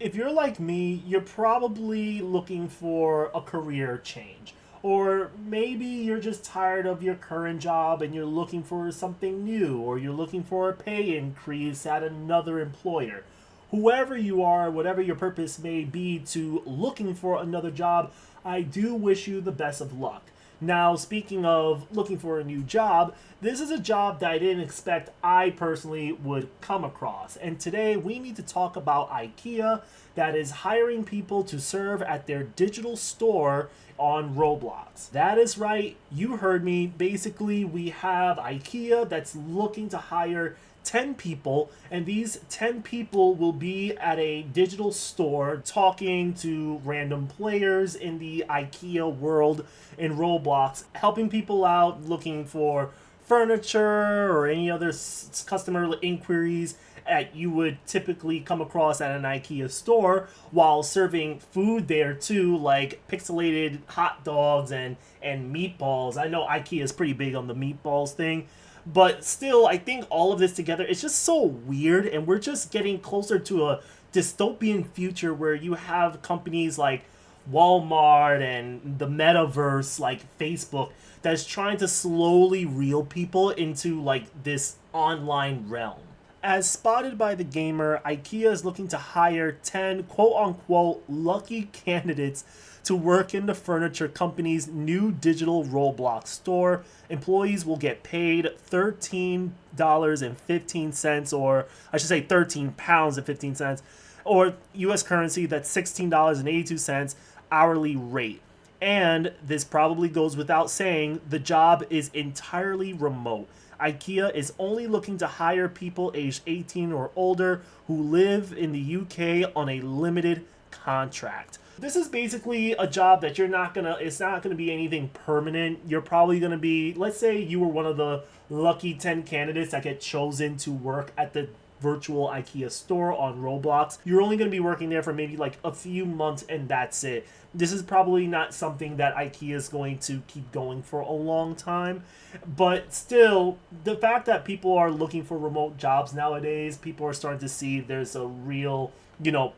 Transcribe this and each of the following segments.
If you're like me, you're probably looking for a career change. Or maybe you're just tired of your current job and you're looking for something new, or you're looking for a pay increase at another employer. Whoever you are, whatever your purpose may be to looking for another job, I do wish you the best of luck. Now, speaking of looking for a new job, this is a job that I didn't expect I personally would come across. And today we need to talk about IKEA that is hiring people to serve at their digital store on Roblox. That is right, you heard me. Basically, we have IKEA that's looking to hire 10 people, and these 10 people will be at a digital store talking to random players in the IKEA world in Roblox, helping people out looking for furniture or any other customer inquiries that you would typically come across at an IKEA store, while serving food there too, like pixelated hot dogs and meatballs. I know IKEA is pretty big on the meatballs thing, but still, I think all of this together, it's just so weird, and we're just getting closer to a dystopian future where you have companies like Walmart and the metaverse like Facebook that's trying to slowly reel people into like this online realm. As spotted by the gamer, IKEA is looking to hire 10 quote unquote lucky candidates to work in the furniture company's new digital Roblox store. Employees will get paid $13.15, or I should say £13.15, or US currency, that's $16.82 hourly rate. And this probably goes without saying, the job is entirely remote. IKEA is only looking to hire people aged 18 or older who live in the UK on a limited contract. This is basically a job that it's not gonna be anything permanent. You're probably gonna be, let's say you were one of the lucky 10 candidates that get chosen to work at the virtual IKEA store on Roblox. You're only going to be working there for maybe like a few months, and that's it. This is probably not something that IKEA is going to keep going for a long time. But still, the fact that people are looking for remote jobs nowadays, people are starting to see there's a real,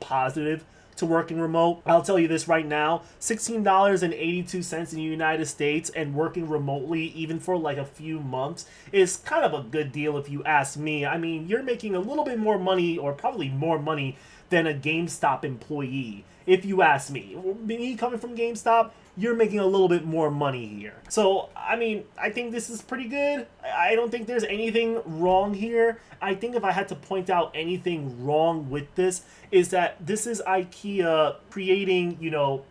positive to working remote. I'll tell you this right now, $16.82 in the United States and working remotely even for like a few months is kind of a good deal if you ask me. I mean, you're making a little bit more money, or probably more money than a GameStop employee, if you ask me. Me coming from GameStop, you're making a little bit more money here. So, I mean, I think this is pretty good. I don't think there's anything wrong here. I think if I had to point out anything wrong with this, is that this is IKEA creating,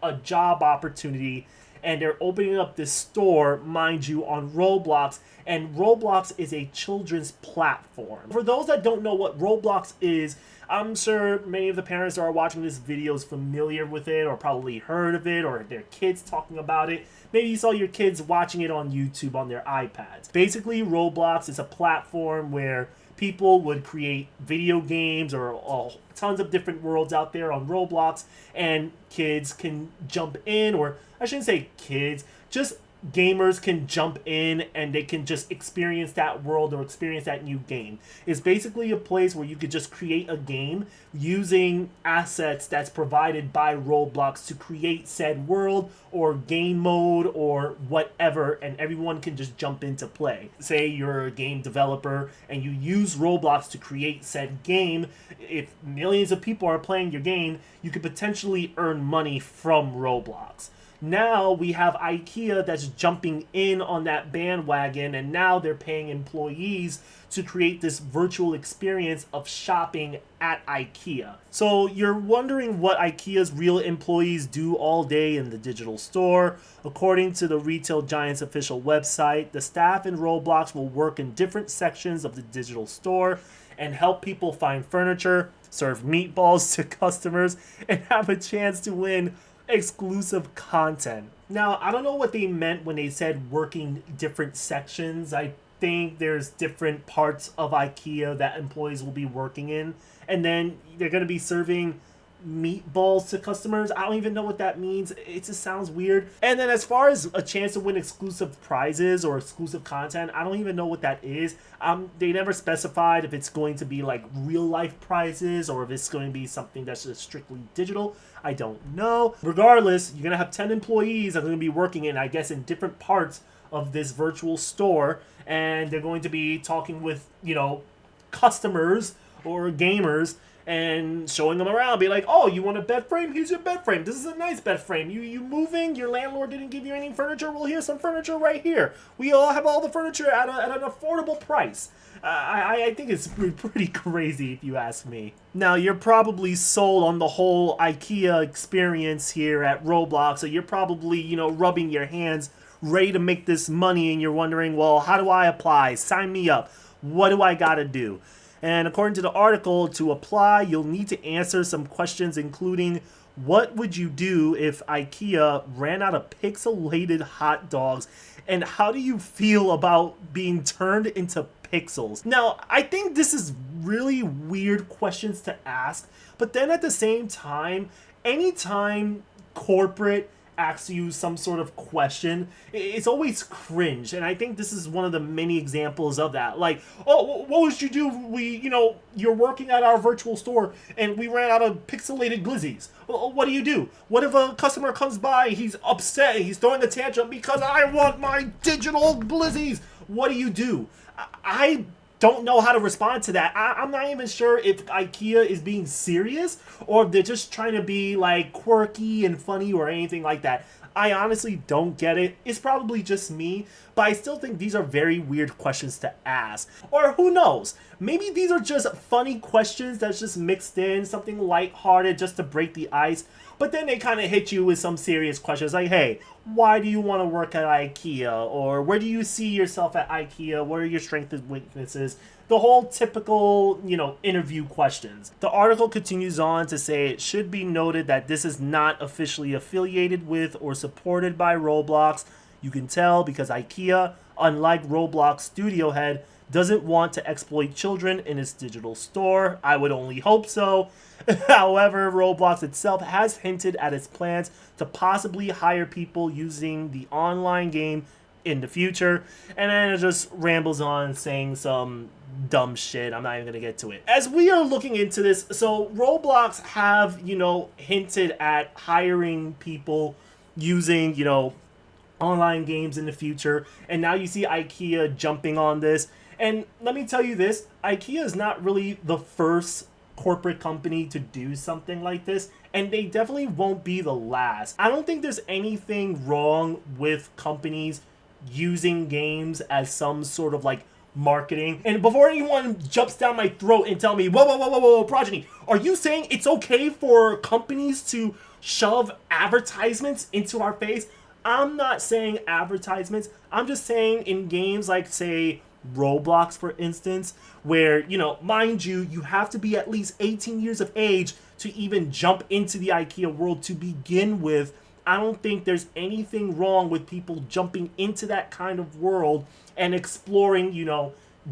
a job opportunity, and they're opening up this store, mind you, on Roblox, and Roblox is a children's platform. For those that don't know what Roblox is, I'm sure many of the parents that are watching this video is familiar with it, or probably heard of it, or their kids talking about it. Maybe you saw your kids watching it on YouTube on their iPads. Basically, Roblox is a platform where people would create video games or tons of different worlds out there on Roblox, and kids can jump in, or I shouldn't say kids, just gamers can jump in and they can just experience that world or experience that new game. It's basically a place where you could just create a game using assets that's provided by Roblox to create said world or game mode or whatever, and everyone can just jump into play. Say you're a game developer and you use Roblox to create said game. If millions of people are playing your game, you could potentially earn money from Roblox. Now we have IKEA that's jumping in on that bandwagon, and now they're paying employees to create this virtual experience of shopping at IKEA. So you're wondering what IKEA's real employees do all day in the digital store. According to the retail giant's official website, the staff in Roblox will work in different sections of the digital store and help people find furniture, serve meatballs to customers, and have a chance to win exclusive content. Now, I don't know what they meant when they said working different sections. I think there's different parts of IKEA that employees will be working in, and then they're going to be serving meatballs to customers. I don't even know what that means. It just sounds weird. And then as far as a chance to win exclusive prizes or exclusive content, I don't even know what that is. They never specified if it's going to be like real life prizes or if it's going to be something that's just strictly digital. I don't know. Regardless, you're going to have 10 employees that are going to be working in, I guess, in different parts of this virtual store. And they're going to be talking with, customers or gamers and showing them around. Be like, oh, you want a bed frame? Here's your bed frame. This is a nice bed frame. You moving? Your landlord didn't give you any furniture? Well, here's some furniture right here. We all have all the furniture at an affordable price. I think it's pretty crazy if you ask me. Now, you're probably sold on the whole IKEA experience here at Roblox, so you're probably, rubbing your hands ready to make this money, and you're wondering, well, how do I apply? Sign me up. What do I gotta do? And according to the article, to apply, you'll need to answer some questions, including what would you do if IKEA ran out of pixelated hot dogs? And how do you feel about being turned into pixels? Now, I think this is really weird questions to ask, but then at the same time, anytime corporate asks you some sort of question, it's always cringe. And I think this is one of the many examples of that. Like, oh, what would you do? You're working at our virtual store and we ran out of pixelated glizzies. What do? What if a customer comes by, he's upset, he's throwing a tantrum because I want my digital glizzies? What do? I don't know how to respond to that. I'm not even sure if IKEA is being serious or if they're just trying to be like quirky and funny or anything like that. I honestly don't get it. It's probably just me, but I still think these are very weird questions to ask. Or who knows? Maybe these are just funny questions that's just mixed in, something lighthearted just to break the ice. But then they kind of hit you with some serious questions like, hey, why do you want to work at IKEA? Or where do you see yourself at IKEA? What are your strengths and weaknesses? The whole typical, interview questions. The article continues on to say it should be noted that this is not officially affiliated with or supported by Roblox. You can tell because IKEA, unlike Roblox studio head, doesn't want to exploit children in its digital store. I would only hope so. However, Roblox itself has hinted at its plans to possibly hire people using the online game in the future. And then it just rambles on saying some dumb shit. I'm not even going to get to it. As we are looking into this, so Roblox have, hinted at hiring people using, online games in the future. And now you see IKEA jumping on this. And let me tell you this, IKEA is not really the first corporate company to do something like this, and they definitely won't be the last. I don't think there's anything wrong with companies using games as some sort of like marketing. And before anyone jumps down my throat and tell me, whoa, Progeny, are you saying it's okay for companies to shove advertisements into our face? I'm not saying advertisements. I'm just saying in games like, say, Roblox, for instance, where, mind you, you have to be at least 18 years of age to even jump into the IKEA world to begin with. I don't think there's anything wrong with people jumping into that kind of world and exploring,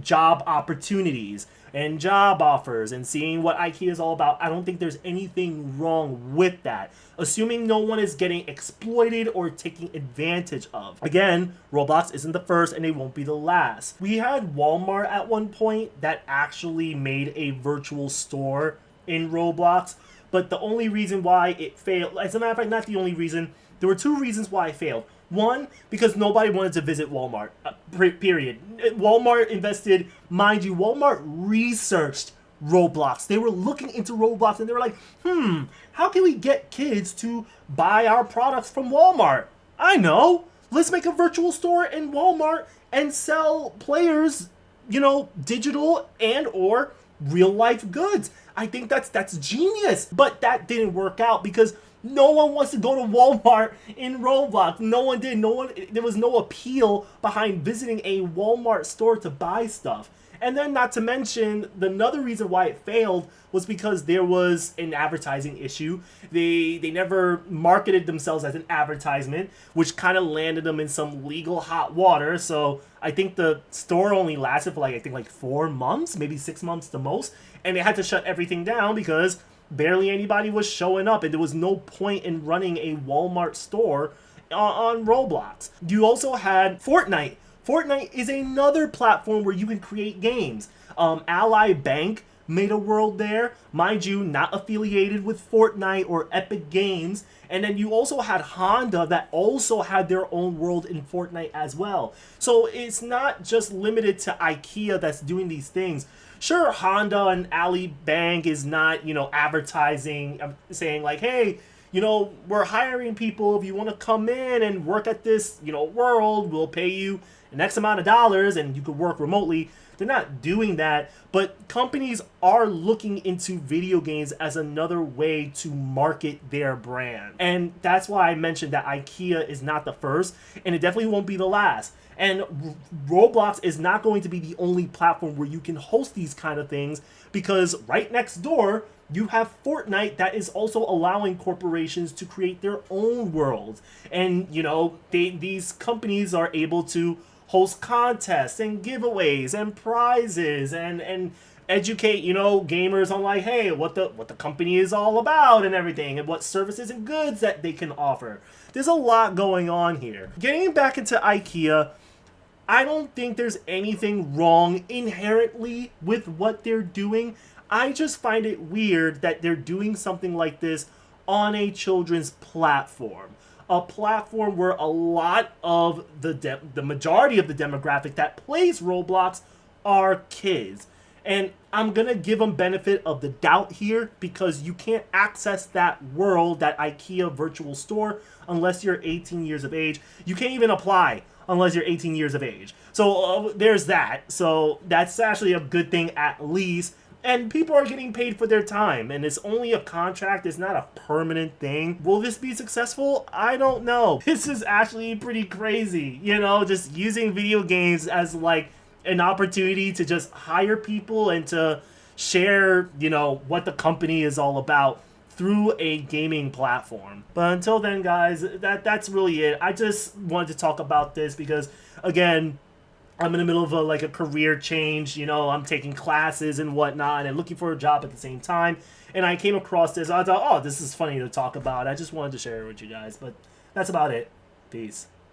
job opportunities and job offers and seeing what IKEA is all about. I don't think there's anything wrong with that, assuming no one is getting exploited or taking advantage of. Again, Roblox isn't the first and they won't be the last. We had Walmart at one point that actually made a virtual store in Roblox, but the only reason why it failed, as a matter of fact, not the only reason, there were two reasons why it failed. One, because nobody wanted to visit Walmart, period. Walmart invested, mind you, Walmart researched Roblox. They were looking into Roblox and they were like, how can we get kids to buy our products from Walmart? I know, let's make a virtual store in Walmart and sell players, digital and or real life goods. I think that's genius. But that didn't work out because no one wants to go to Walmart in Roblox. No one did. There was no appeal behind visiting a Walmart store to buy stuff. And then not to mention, another reason why it failed was because there was an advertising issue. They never marketed themselves as an advertisement, which kind of landed them in some legal hot water. So I think the store only lasted for like 4 months, maybe 6 months the most. And they had to shut everything down because barely anybody was showing up, and there was no point in running a Walmart store on Roblox. You also had Fortnite. Fortnite is another platform where you can create games. Ally Bank made a world there, mind you, not affiliated with Fortnite or Epic Games. And then you also had Honda that also had their own world in Fortnite as well. So it's not just limited to IKEA that's doing these things. Sure, Honda and Ally Bank is not, advertising, saying like, hey, we're hiring people. If you want to come in and work at this, world, we'll pay you an X amount of dollars and you could work remotely. They're not doing that, but companies are looking into video games as another way to market their brand. And that's why I mentioned that IKEA is not the first, and it definitely won't be the last. And Roblox is not going to be the only platform where you can host these kind of things, because right next door, you have Fortnite that is also allowing corporations to create their own worlds. And, these companies are able to host contests and giveaways and prizes and educate, gamers on like, hey, what the company is all about and everything, and what services and goods that they can offer. There's a lot going on here. Getting back into IKEA, I don't think there's anything wrong inherently with what they're doing. I just find it weird that they're doing something like this on a children's platform. A platform where a lot of the majority of the demographic that plays Roblox are kids. And I'm going to give them benefit of the doubt here, because you can't access that world, that IKEA virtual store, unless you're 18 years of age. You can't even apply unless you're 18 years of age. So there's that. So that's actually a good thing at least. And people are getting paid for their time, and it's only a contract. It's not a permanent thing. Will this be successful? I don't know. This is actually pretty crazy, just using video games as like an opportunity to just hire people and to share, what the company is all about through a gaming platform. But until then, guys, that's really it. I just wanted to talk about this because, again, I'm in the middle of a career change. I'm taking classes and whatnot and looking for a job at the same time. And I came across this. I thought, oh, this is funny to talk about. I just wanted to share it with you guys. But that's about it. Peace.